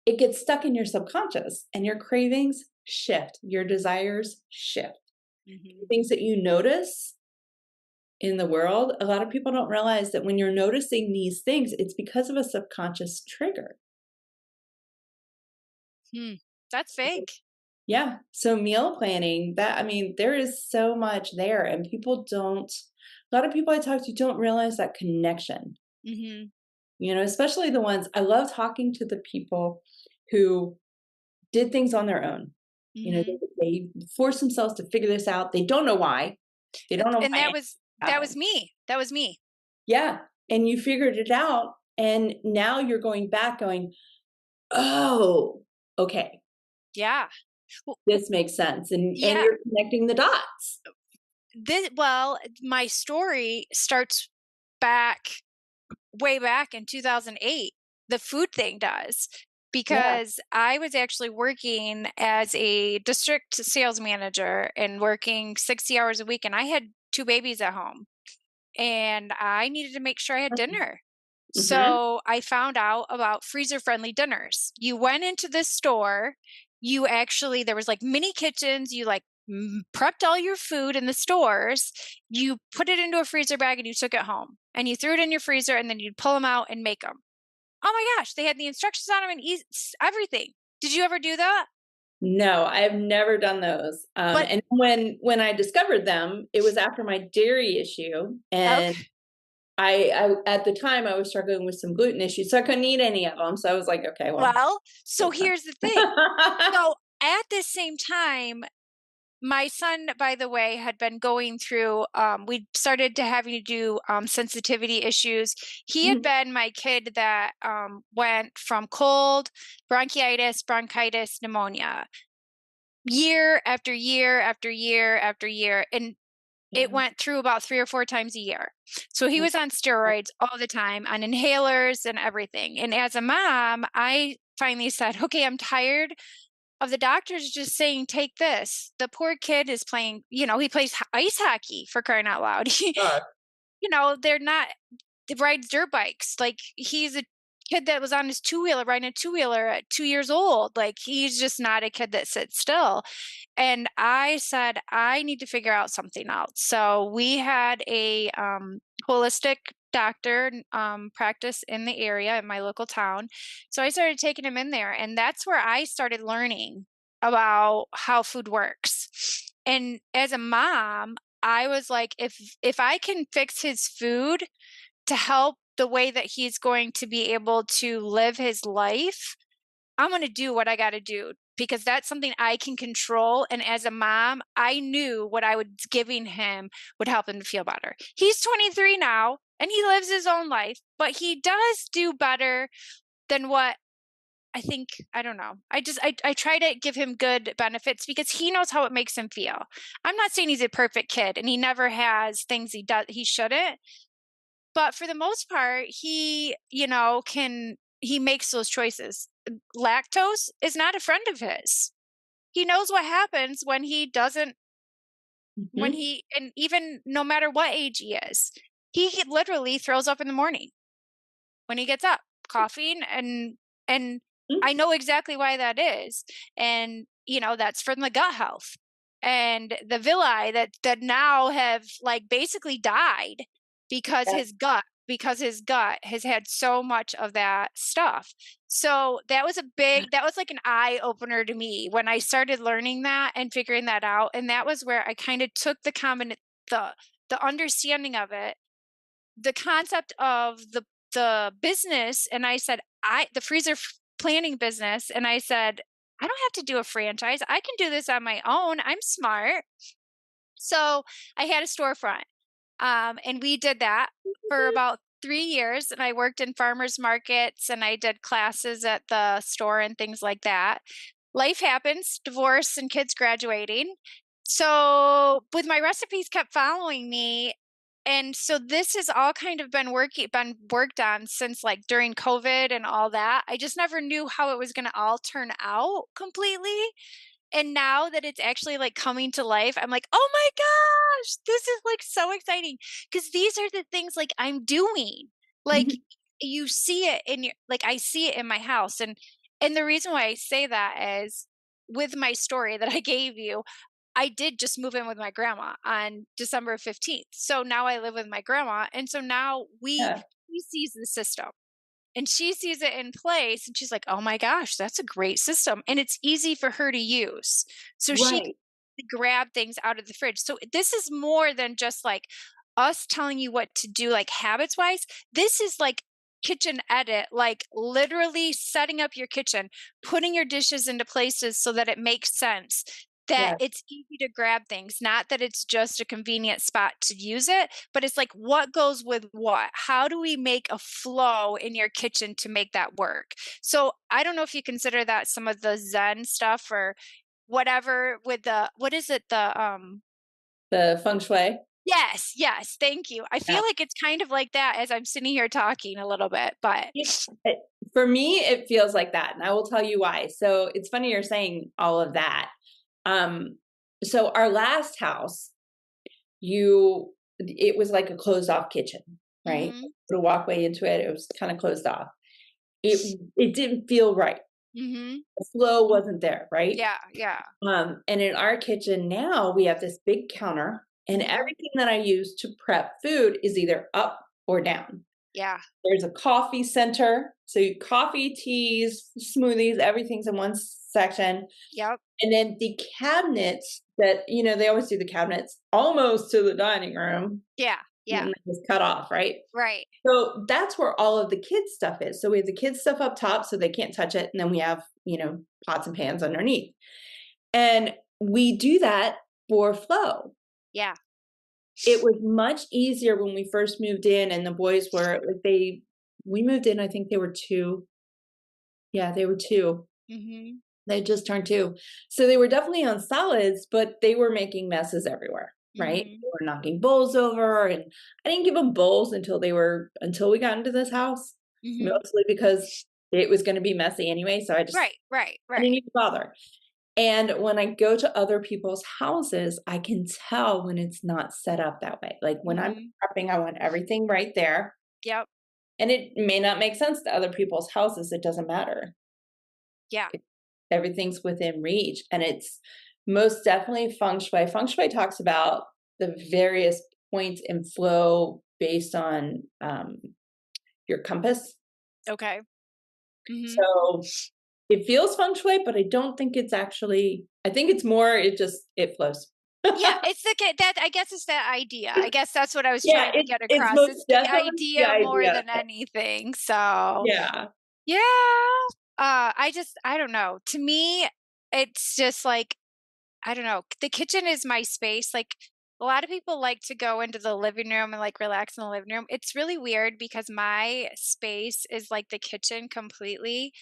it gets stuck in your subconscious and your cravings shift, your desires shift. Mhm. Things that you notice in the world, a lot of people don't realize that when you're noticing these things, it's because of a subconscious trigger. Hmm. That's fake. Yeah. So meal planning, that I mean, there is so much there and a lot of people I talk to don't realize that connection. Mhm. Especially the ones I love talking to the people who did things on their own. Mhm. They force themselves to figure this out. They don't know why. They don't know And why that it was happened. me. That was me. Yeah. And you figured it out. And now you're going back going, oh, okay, Yeah. Well, this makes sense. And yeah. you're connecting the dots. My story starts back way back in 2008. The food thing does, Yeah. because I was actually working as a district sales manager and working 60 hours a week, and I had 2 babies at home, and I needed to make sure I had dinner. Mm-hmm. So I found out about freezer friendly dinners. You went into this store, there was like mini kitchens, you like prepped all your food in the stores, you put it into a freezer bag and you took it home and you threw it in your freezer and then you'd pull them out and make them. Oh my gosh, they had the instructions on them and everything. Did you ever do that? No, I've never done those. But And when I discovered them, it was after my dairy issue, and okay. I at the time I was struggling with some gluten issues, so I couldn't eat any of them. So I was like, okay, well, Well, so that's fine. here's the thing. So at the same time, my son, by the way, had been going through, we started to having to do sensitivity issues. He had Mhm. been my kid that went from cold, bronchitis, pneumonia, year after year after year after year. And it Yeah. went through about 3 or 4 times a year. So he Mm. was on steroids all the time, on inhalers and everything. And as a mom, I finally said, "Okay, I'm tired of the doctors just saying, 'Take this.'" The poor kid is playing, he plays ice hockey, for crying out loud. God. They're not rides dirt bikes. Like, he's a kid that was on his two-wheeler, riding a two-wheeler at 2 years old. Like, he's just not a kid that sits still. And I said, "I need to figure out something else." So we had a holistic doctor practice in the area in my local town. So I started taking him in there, and that's where I started learning about how food works. And as a mom, I was like, if I can fix his food to help the way that he's going to be able to live his life, I'm going to do what I got to do, because that's something I can control. And as a mom, I knew what I was giving him would help him to feel better. He's 23 now and he lives his own life, but he does do better than what I think. I don't know. I try to give him good benefits because he knows how it makes him feel. I'm not saying he's a perfect kid and he never has things he shouldn't, but for the most part, he, he makes those choices. Lactose is not a friend of his. He knows what happens when he doesn't when Mhm. he and even no matter what age he is, he literally throws up in the morning when he gets up, coughing, and Mm. I know exactly why that is. And that's from the gut health and the villi that now have like basically died because Yeah. his gut has had so much of that stuff. So that was like an eye opener to me when I started learning that and figuring that out. And that was where I kind of took the the understanding of it, the concept of the business, and I said, I the planning business, and I said, I don't have to do a franchise. I can do this on my own. I'm smart. So I had a storefront, and we did that for about 3 years. And I worked in farmers markets, and I did classes at the store and things like that. Life happens, divorce and kids graduating. So, with my recipes kept following me, and so this has all kind of been worked on since like during COVID and all that. I just never knew how it was going to all turn out completely. And now that it's actually like coming to life, I'm like, oh my gosh, this is like so exciting because these are the things like I'm doing. Like Mhm. you see it in your like I see it in my house. And the reason why I say that is with my story that I gave you, I did just move in with my grandma on December 15th. So now I live with my grandma. And so now Yeah. she sees the system and she sees it in place and she's like, "Oh my gosh, that's a great system." And it's easy for her to use. So she Right. can grab things out of the fridge. So this is more than just like us telling you what to do, like habits wise. This is like kitchen edit, like literally setting up your kitchen, putting your dishes into places so that it makes sense, that Yes. it's easy to grab things, not that it's just a convenient spot to use it, but it's like what goes with what? How do we make a flow in your kitchen to make that work? So I don't know if you consider that some of the Zen stuff or whatever with the what is it? The feng shui. Yes, yes, thank you. I Yeah. feel like it's kind of like that as I'm sitting here talking a little bit, but It it for me, it feels like that, and I will tell you why. So, it's funny you're saying all of that. Um, so our last house, it was like a closed off kitchen, right? mhm. Put a walkway into it, it was kinda closed off. It didn't feel right. Mhm. The flow wasn't there, right? Yeah, yeah. And in our kitchen now, we have this big counter, and Mhm. everything that I use to prep food is either up or down. Yeah. There's a coffee center, so coffee, teas, smoothies, everything's in one section, Yep. and then the cabinets that they always do the cabinets almost to the dining room, Yeah. and Yeah. then it's cut off, right? Right. So that's where all of the kids' stuff is. So we have the kids' stuff up top so they can't touch it, and then we have, pots and pans underneath. And we do that for flow. Yeah. It was much easier when we first moved in and the boys were like we moved in, I think they were 2. Yeah, they were 2. Mhm. They just turned 2. So they were definitely on solids, but they were making messes everywhere, right? Mhm. They were knocking bowls over, and I didn't give them bowls until we got into this house, Mhm. mostly because it was gonna be messy anyway, so Right, right, I didn't right. even bother. And when I go to other people's houses, I can tell when it's not set up that way. Like, when I'm Mhm. prepping, I want everything right there, Yep. and it may not make sense to other people's houses, it doesn't matter. Yeah. It Everything's within reach, and it's most definitely feng shui. Feng shui talks about the various points in flow based on, your compass. Okay. Mhm. So, it feels feng shui, but I don't think it's actually I think it's more it flows. Yeah, it's the that I guess it's that idea. I guess that's what I was Yeah, trying to get it's across. most It's the definitely the idea more idea. than anything. So, Yeah. yeah. I don't know. To me, it's just like I don't know. The kitchen is my space. Like a lot of people like to go into the living room and like relax in the living room. It's really weird because my space is like the kitchen completely.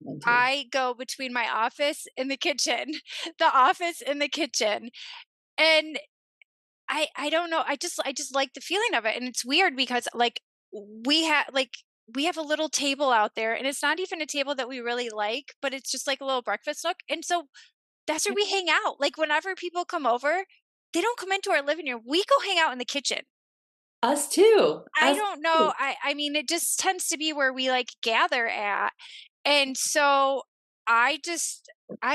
Mine too. I go between my office and the kitchen, the office and the kitchen. And I don't know. I just like the feeling of it. And it's weird because like we have a little table out there, and it's not even a table that we really like, but it's just like a little breakfast nook. And so that's where Yeah. we hang out. Like whenever people come over, they don't come into our living room. We go hang out in the kitchen. Us too. I Us don't know. too. I mean, it just tends to be where we like gather at. And so I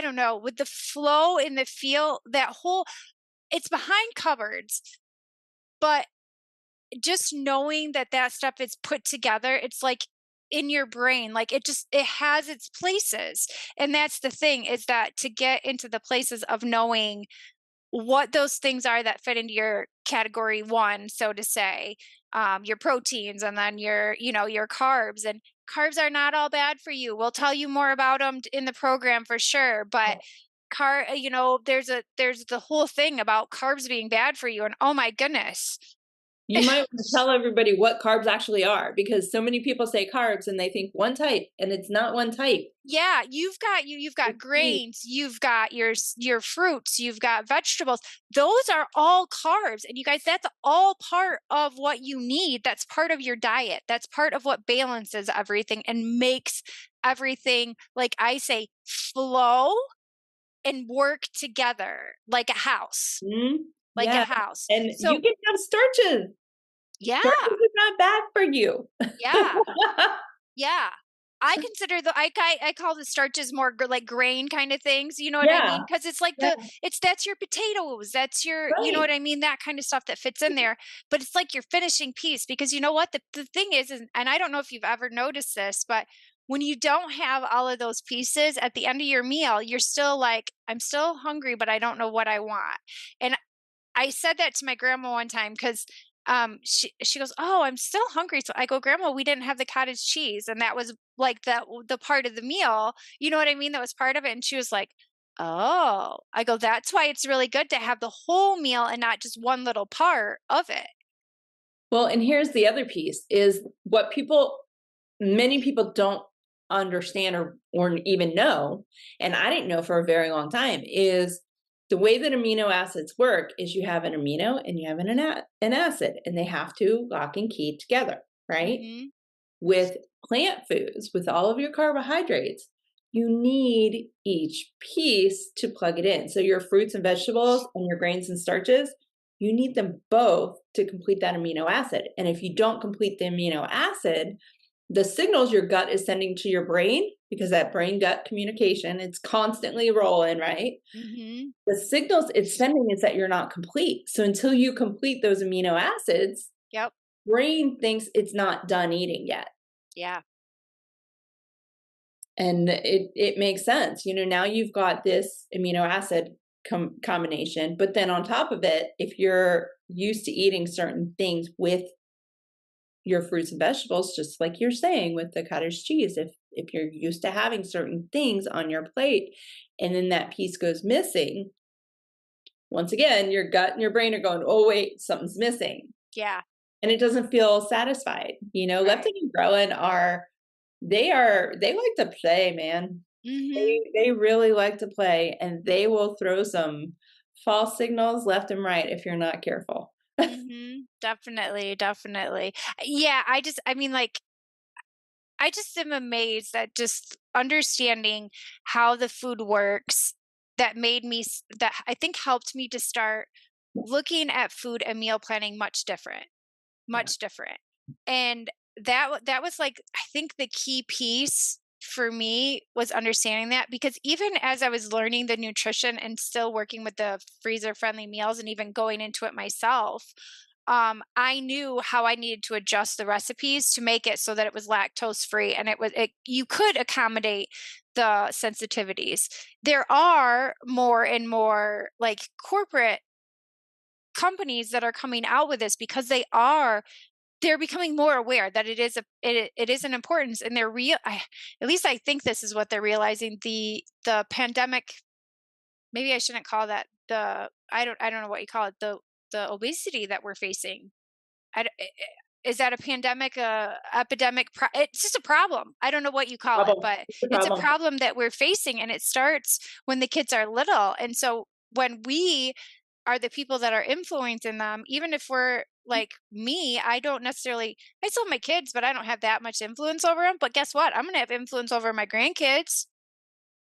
don't know, with the flow and the feel, that whole, it's behind cupboards, but just knowing that that stuff is put together, it's like in your brain, like it has its places. And that's the thing, is that to get into the places of knowing what those things are that fit into your category one, so to say, your proteins, and then your, your carbs. And carbs are not all bad for you. We'll tell you more about them in the program for sure. But there's the whole thing about carbs being bad for you. And oh my goodness. You might wanna tell everybody what carbs actually are, because so many people say carbs and they think one type, and it's not one type. Yeah, you've got It's deep. grains, you've got your fruits, you've got vegetables. Those are all carbs. And you guys, that's all part of what you need. That's part of your diet. That's part of what balances everything and makes everything, like I say, flow and work together like a house, Mhm. like a Yeah, house. and you So, can have starches. Starches yeah, is not bad for you. yeah. Yeah. I consider I call the starches more like grain kind of things, you know what I Yeah, mean? Because it's like yeah, that's your potatoes, that's your, you know right. what I mean? That kind of stuff that fits in there. But it's like your finishing piece, because you know what? The thing is, and I don't know if you've ever noticed this, but when you don't have all of those pieces at the end of your meal, you're still like, I'm still hungry, but I don't know what I want. And I said that to my grandma one time, because she goes, "Oh, I'm still hungry." So I go, "Grandma, we didn't have the cottage cheese, and that was like the part of the meal. You know what I mean? That was part of it." And she was like, "Oh." I go, "That's why it's really good to have the whole meal and not just one little part of it." Well, and here's the other piece is what people many people don't understand or even know, and I didn't know for a very long time, is the way that amino acids work is you have an amino and you have an acid, and they have to lock and key together, right? Mhm. With plant foods, with all of your carbohydrates, you need each piece to plug it in. So your fruits and vegetables and your grains and starches, you need them both to complete that amino acid. And if you don't complete the amino acid, the signals your gut is sending to your brain, because that brain gut communication, it's constantly rolling, right? Mhm. The signals it's sending is that you're not complete. So until you complete those amino acids, Yep. brain thinks it's not done eating yet. Yeah. And it makes sense. Now you've got this amino acid combination, but then on top of it, if you're used to eating certain things with your fruits and vegetables, just like you're saying with the cottage cheese, if you're used to having certain things on your plate and then that piece goes missing, once again, your gut and your brain are going, "Oh wait, something's missing." Yeah. And it doesn't feel satisfied. Right. Leptin and ghrelin they like to play, man. Mhm. They really like to play, and they will throw some false signals left and right if you're not careful. Mhm. Definitely, definitely. Yeah, I mean, like, I just am amazed at just understanding how the food works, that made me that I think helped me to start looking at food and meal planning Yeah. much different. And that was like, I think the key piece for me was understanding that, because even as I was learning the nutrition and still working with the freezer friendly meals and even going into it myself, I knew how I needed to adjust the recipes to make it so that it was lactose free, and you could accommodate the sensitivities. There are more and more like corporate companies that are coming out with this, because they're becoming more aware that it is an importance, and at least I think this is what they're realizing. The pandemic, maybe I shouldn't call that the I don't know what you call it, the obesity that we're facing. Is that a pandemic, epidemic? It's just a problem. I don't know what you call it, Problem. but It's a it's a problem. problem that we're facing, and it starts when the kids are little. And so when we are the people that are influencing them. Even if we're like me, I don't necessarily, I still have my kids, but I don't have that much influence over them. But guess what? I'm going to have influence over my grandkids.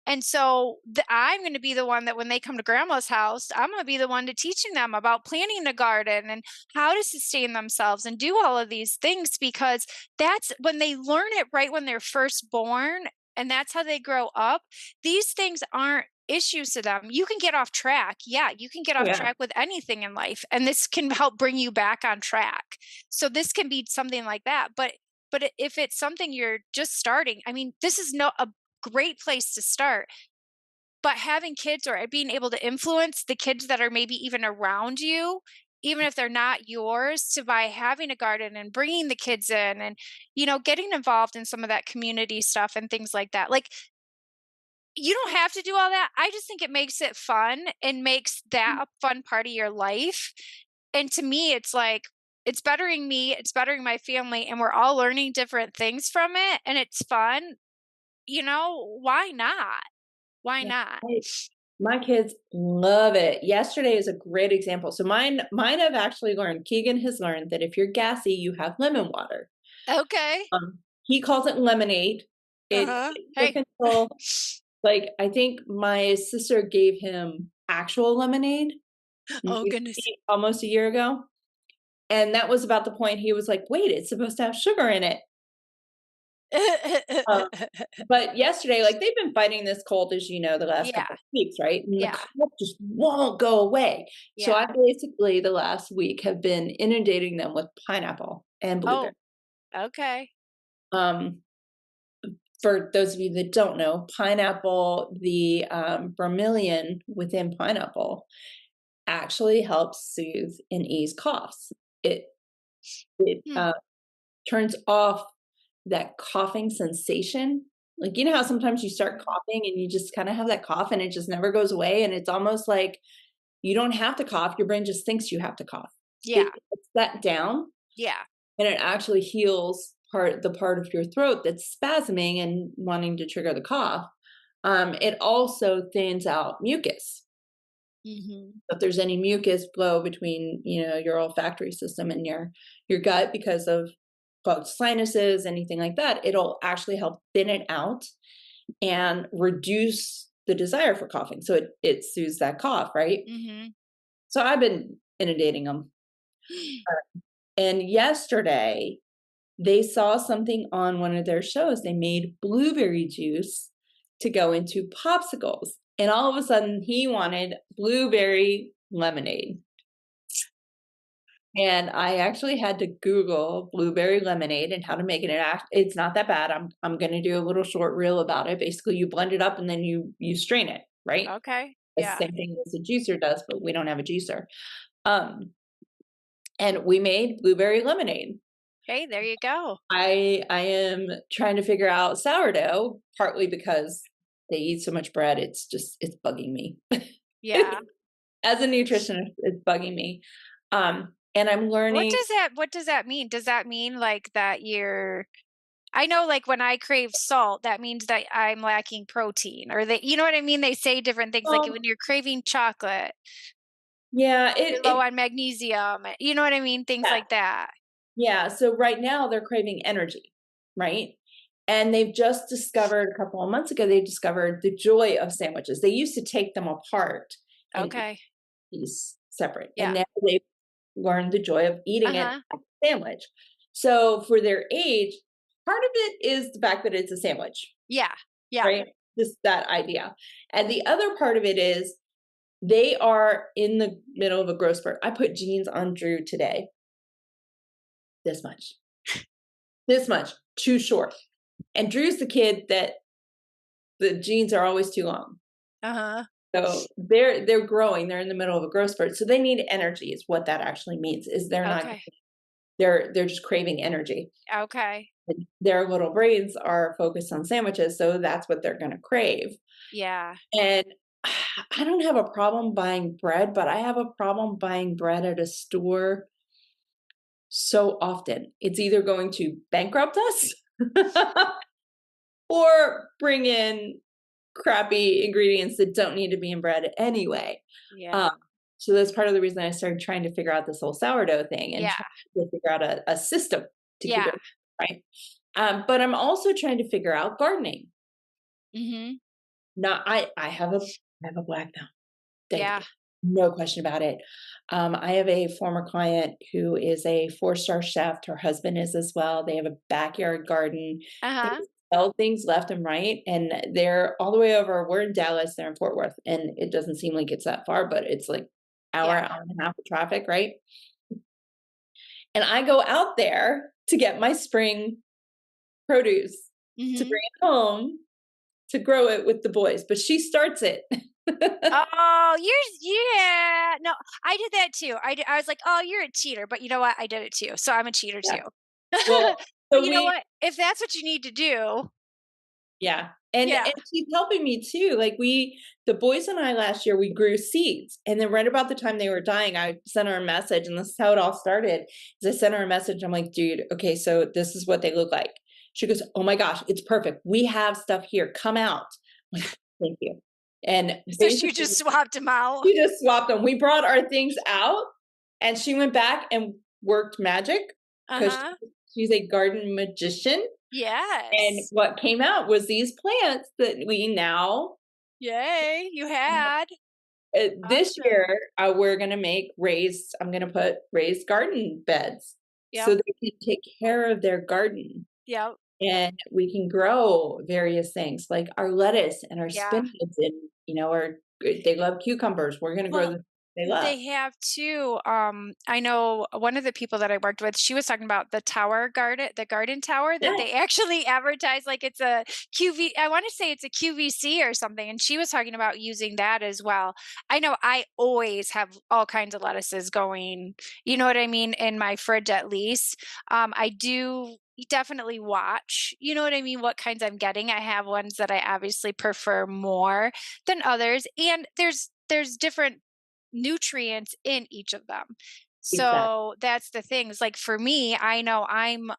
And so I'm going to be the one that when they come to grandma's house, I'm going to be the one to teaching them about planting a garden and how to sustain themselves and do all of these things, because that's when they learn it right when they're first born, and that's how they grow up. These things aren't issues to them. You can get off track. Yeah, you can get Oh, off yeah. track with anything in life, and this can help bring you back on track. So this can be something like that. But if it's something you're just starting, I mean, this is no a great place to start. But having kids or being able to influence the kids that are maybe even around you, even if they're not yours, to by having a garden and bringing the kids in and, getting involved in some of that community stuff and things like that. Like, you don't have to do all that. I just think it makes it fun and makes that a fun part of your life. And to me, it's like, it's bettering me, it's bettering my family, and we're all learning different things from it. And it's fun. Why not? Why Yeah. not? My kids love it. Yesterday is a great example. So mine have actually learned, Keegan has learned that if you're gassy, you have lemon water. Okay. He calls it lemonade. It Uh-huh. took Hey. until, like, I think my sister gave him actual lemonade Oh, maybe goodness. almost a year ago. And that was about the point he was like, wait, it's supposed to have sugar in it. Um, but yesterday, like, they've been fighting this cold, as you know, the last couple Yeah, of weeks, right? And the yeah, cold just won't go away. So yeah. I basically, the last week, have been inundating them with pineapple and blueberry. Oh, okay. Um, for those of you that don't know, pineapple, the bromelain within pineapple actually helps soothe and ease coughs. It it Hmm, turns off that coughing sensation. Like, you know how sometimes you start mhm. coughing and you just kind of have that cough and it just never goes away, and it's almost like you don't have to cough, your brain just thinks you have to cough. It Yeah, puts that down, yeah. and it actually heals the part of your throat that's spasming and wanting to trigger the cough. It also thins out mucus. Mhm. If there's any mucus flow between, your olfactory system and your gut because of clogged sinuses, anything like that, it'll actually help thin it out and reduce the desire for coughing. So it soothes that cough, right? Mhm. So I've been inundating them. And yesterday they saw something on one of their shows. They made blueberry juice to go into popsicles. And all of a sudden he wanted blueberry lemonade. And I actually had to Google blueberry lemonade and how to make it. It's not that bad. I'm gonna do a little short reel about it. Basically, you blend it up and then you strain it, right? Okay. The Yeah. same thing as a juicer does, but we don't have a juicer. Um, and we made blueberry lemonade. Hey, there you go. I am trying to figure out sourdough, partly because they eat so much bread. It's bugging me. Yeah. As a nutritionist, it's bugging me. And I'm learning. What does that mean? Does that mean, like, that I know, like, when I crave salt, that means that I'm lacking protein, or that, you know what I mean? They say different things, like, Um, when you're craving chocolate, yeah, you're low on magnesium, you know what I mean? Things yeah. like that. Yeah, so right now they're craving energy, right? And they've just discovered a couple of months ago, they discovered the joy of sandwiches. They used to take them apart and eat Okay. these separate, and Yeah. now they've learned the joy of eating it Uh-huh. like a sandwich. So for their age, part of it is the fact that it's a sandwich, Yeah. Yeah. right? Just that idea. And the other part of it is they are in the middle of a growth spurt. I put jeans on Drew today, this much. This much, too short. And Drew's the kid that the jeans are always too long. Uh-huh. So they're growing, they're in the middle of a growth spurt. So they need energy is what that actually means, is they're not Okay. they're just craving energy. Okay. And their little brains are focused on sandwiches, so that's what they're gonna crave. Yeah. And I don't have a problem buying bread, but I have a problem buying bread at a store so often. It's either going to bankrupt us or bring in crappy ingredients that don't need to be in bread anyway. Um, Yeah. So that's part of the reason I started trying to figure out this whole sourdough thing and Yeah. trying to figure out a system to keep Yeah. it right. But I'm also trying to figure out gardening. Mhm. Not I have a black thumb. Thank Yeah. you. No question about it. I have a former client who is a four-star chef. Her husband is as well. They have a backyard garden. They Uh-huh. sell things left and right, and they're all the way over. We're in Dallas, they're in Fort Worth, and it doesn't seem like it's that far, but it's like Yeah. hour and a half of traffic, right? And I go out there to get my spring produce to Mhm. bring it home to grow it with the boys, but she starts it. Oh, yeah. No, I did that too. I was like, "Oh, you're a cheater," but you know what? I did it too, so I'm a cheater Yeah. too. Well, But so you know we what? If that's what you need to do, yeah, and yeah, she's helping me too, like, the boys and I last year, we grew seeds, and then right about the time they were dying, I sent her a message, and this is how it all started, is I sent her a message, I'm like, "Dude, okay, so this is what they look like." She goes, "Oh my gosh, it's perfect. We have stuff here, come out." I'm like, "Thank you." And so you basically, just swapped 'em out. she just swapped them. We brought our things out, and she went back and worked magic because Uh-huh. she's a garden magician. And Yes. what came out was these plants that we now Yay, you had. this Awesome. year, we're gonna make raised I'm gonna put raised garden beds so Yep, they can take care of their garden, yep, and we can grow various things like our lettuce and our yeah. spinach and, our they love cucumbers. We're gonna grow Well, the they love. they have too. I know one of the people that I worked with, she was talking about the garden tower that Yeah, they actually advertise like it's a QV. I want to say it's a QVC or something. And she was talking about using that as well. I know I always have all kinds of lettuces going, you know what I mean, in my fridge at least. I do definitely watch, you know what I mean, what kinds I'm getting. I have ones that I obviously prefer more than others. And there's different nutrients in each of them. exactly. So that's the things. Like for me, I know I'm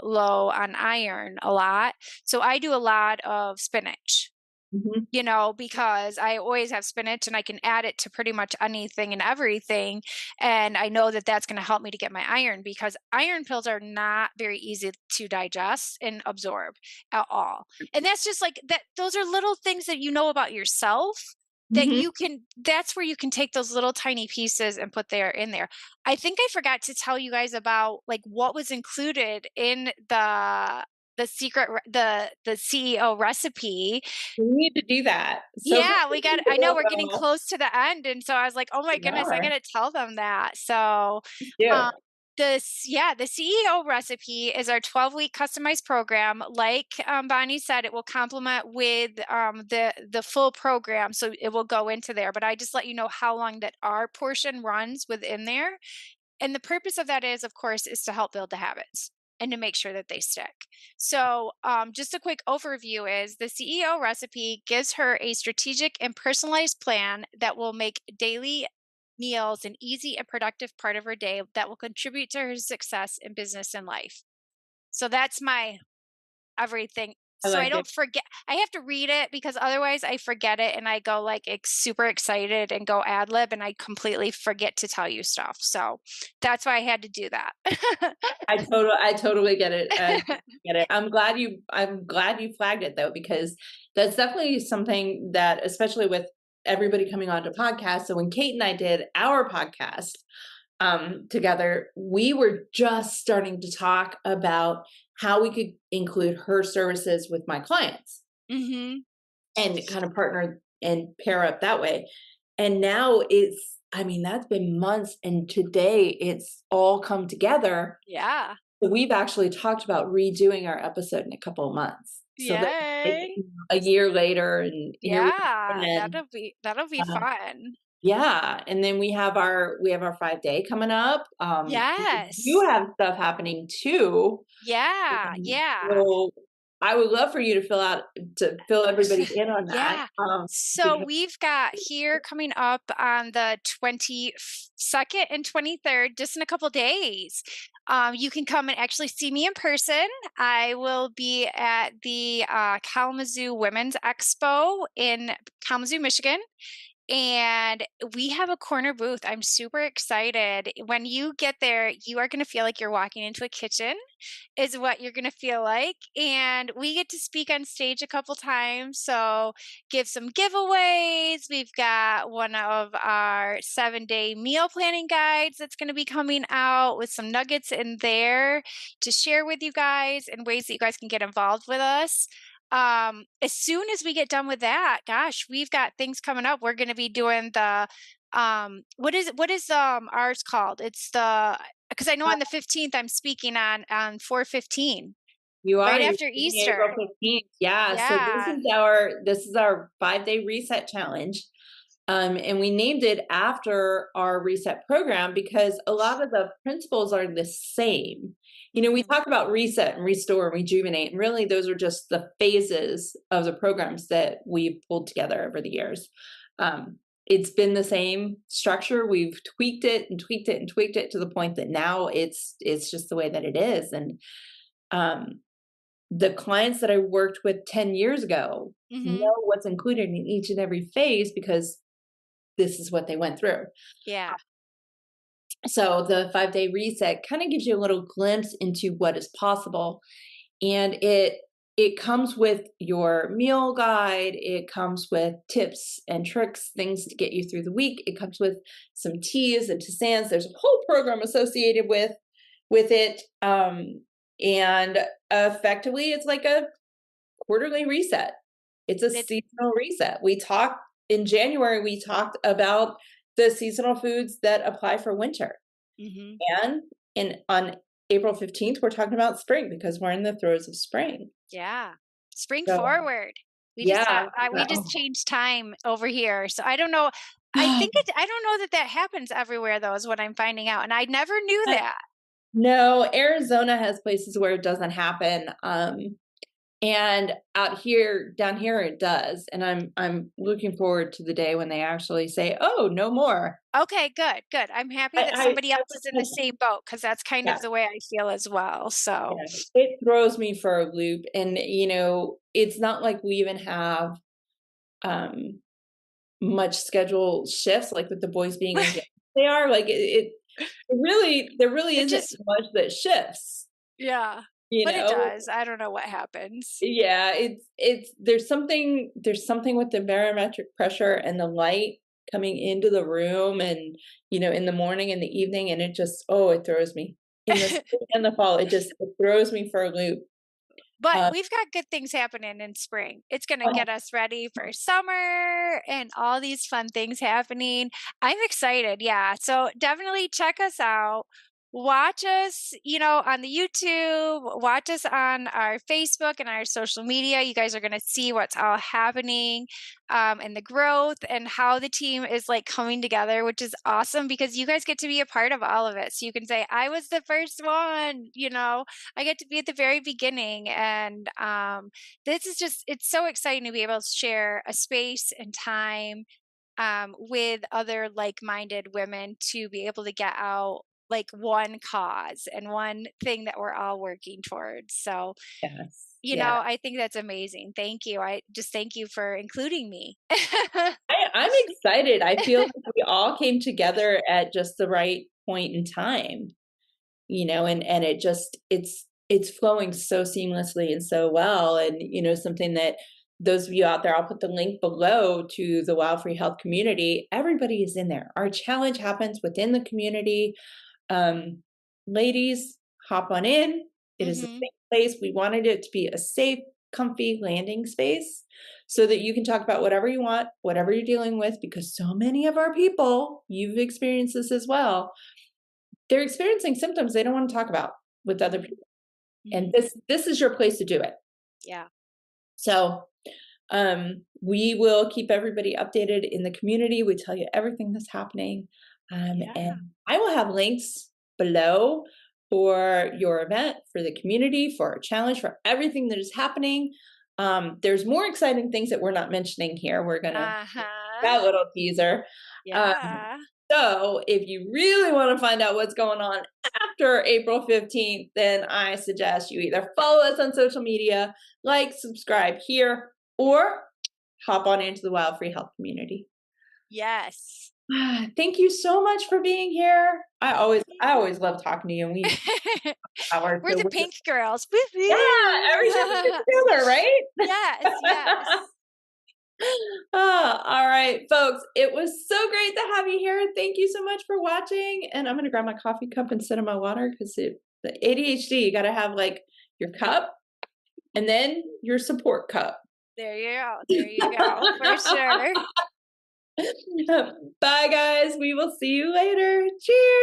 low on iron a lot. So I do a lot of spinach, Mhm. because I always have spinach and I can add it to pretty much anything and everything. And I know that that's going to help me to get my iron because iron pills are not very easy to digest and absorb at all. And that's just like that, those are little things that you know about yourself that Mhm. that's where you can take those little tiny pieces and put there in there. I think I forgot to tell you guys about like what was included in the secret the CEO recipe. We need to do that. So for Yeah, we got people I who know don't we're getting know, close to the end, and so I was like, "Oh my we goodness, I are. gotta tell them that." So, Do. um, the CEO recipe is our 12-week customized program. Like, Bonnie said, it will complement with, the full program, so it will go into there, but I just let you know how long that our portion runs within there. And the purpose of that is, of course, is to help build the habits and to make sure that they stick. So, just a quick overview is the CEO recipe gives her a strategic and personalized plan that will make daily meals an easy and productive part of her day that will contribute to her success in business and life. So that's my everything. I So I like it. don't forget. I have to read it because otherwise I forget it and I go like super excited and go ad lib and I completely forget to tell you stuff. So that's why I had to do that. I totally get it. I get it. I'm glad you flagged it though, because that's definitely something that, especially with everybody coming on to podcasts. So when Kate and I did our podcast together, we were just starting to talk about how we could include her services with my clients Mhm. and kind of partner and pair up that way. And now I mean, that's been months, and today it's all come together. Yeah. So we've actually talked about redoing our episode in a couple of months. So that like, Yay. a year later, and here we are Yeah, again. that'll be Uh, fun. yeah, and then we have our 5-day coming up. You Yes. have stuff happening too. Yeah, yeah. So I would love for you to fill everybody in on that. Yeah. So Because we've got here coming up on the 22nd and 23rd, just in a couple days. You can come and actually see me in person. I will be at the Kalamazoo Women's Expo in Kalamazoo, Michigan. and we have a corner booth. I'm super excited. When you get there, you are going to feel like you're walking into a kitchen, is what you're going to feel like. And we get to speak on stage a couple times. So, give some giveaways. We've got one of our 7-day meal planning guides that's going to be coming out with some nuggets in there to share with you guys and ways that you guys can get involved with us. As soon as we get done with that, gosh, we've got things coming up. We're going to be doing the what is ours called? It's the, because I know on the 15th I'm speaking on 415 You are. right You're after speaking April Easter. 15th. Yeah. So Yeah. this is our 5-day reset challenge. And we named it after our reset program because a lot of the principles are the same. You know, we Mhm. talk about reset and restore and rejuvenate, and really those are just the phases of the programs that we've pulled together over the years. It's been the same structure. We've tweaked it and tweaked it and tweaked it to the point that now it's just the way that it is. And um, the clients that I worked with 10 years ago Mhm. know what's included in each and every phase because this is what they went through. Yeah. So the 5-day reset kind of gives you a little glimpse into what is possible. And it comes with your meal guide, it comes with tips and tricks, things to get you through the week. It comes with some teas and tisanes. There's a whole program associated with it. And effectively it's like a quarterly reset. It's a It seasonal reset. In January, we talked about the seasonal foods that apply for winter. Mhm. And on April 15th, we're talking about spring because we're in the throes of spring. Yeah. Spring So forward. We just yeah. have we just changed time over here. So I don't know. I don't know that that happens everywhere though, is what I'm finding out. And I never knew that. No, Arizona has places where it doesn't happen. And down here it does. And I'm looking forward to the day when they actually say, "Oh, no more." Okay, good, good. I'm happy that somebody I else is in the wish same boat because that's kind yeah. of the way I feel as well. So, Yeah, it throws me for a loop, and, you know, it's not like we even have, um, much schedule shifts, like, with the boys being in jail. They are, like, there really it isn't just much that shifts, yeah. you But it know? does. I don't know what happens. Yeah, there's something with the barometric pressure and the light coming into the room and, you know, in the morning and the evening, and it throws me. In the spring and the fall, it throws me for a loop. But Uh, we've got good things happening in spring. It's going to get us ready for summer and all these fun things happening. I'm excited. Yeah. So definitely check us out. Watch us, on the YouTube, watch us on our Facebook and our social media. You guys are going to see what's all happening, and the growth and how the team is like coming together, which is awesome because you guys get to be a part of all of it. So you can say, I was the first one. I get to be at the very beginning. And this is just, it's so exciting to be able to share a space and time with other like minded women to be able to get out like one cause and one thing that we're all working towards. So, yes, yeah. I think that's amazing. Thank you. I just thank you for including me. I'm excited. I feel like we all came together at just the right point in time, you know, and it's flowing so seamlessly and so well. And, you know, something that those of you out there, I'll put the link below to the Wild Free Health community. Everybody is in there. Our challenge happens within the community. Um, Ladies, hop on in. It is a Hmm. safe place. We wanted it to be a safe, comfy landing space so that you can talk about whatever you want, whatever you're dealing with, because so many of our people, you've experienced this as well, they're experiencing symptoms they don't want to talk about with other Hmm. people. And Hmm. this is your place to do it. Yeah. So we will keep everybody updated in the community. We tell you everything that's happening. And Yeah. I will have links below for your event, for the community, for our challenge, for everything that is happening. There's more exciting things that we're not mentioning here. We're going to Uh-huh. that little teaser. Um, Yeah. so if you really want to find out what's going on after April 15th, then I suggest you either follow us on social media, like, subscribe here, or hop on into the Wild Free Health community. Yes. Thank you so much for being here. I always love talking to you, and we hours, We're so the we're pink girls. yeah, every time we get Woohoo! together, right? Yes, yes. All right, folks. It was so great to have you here. Thank you so much for watching. And I'm gonna grab my coffee cup instead of my water because the ADHD, you gotta have like your cup and then your support cup. There you go. There you go. For sure. Bye, guys. We will see you later. Cheers.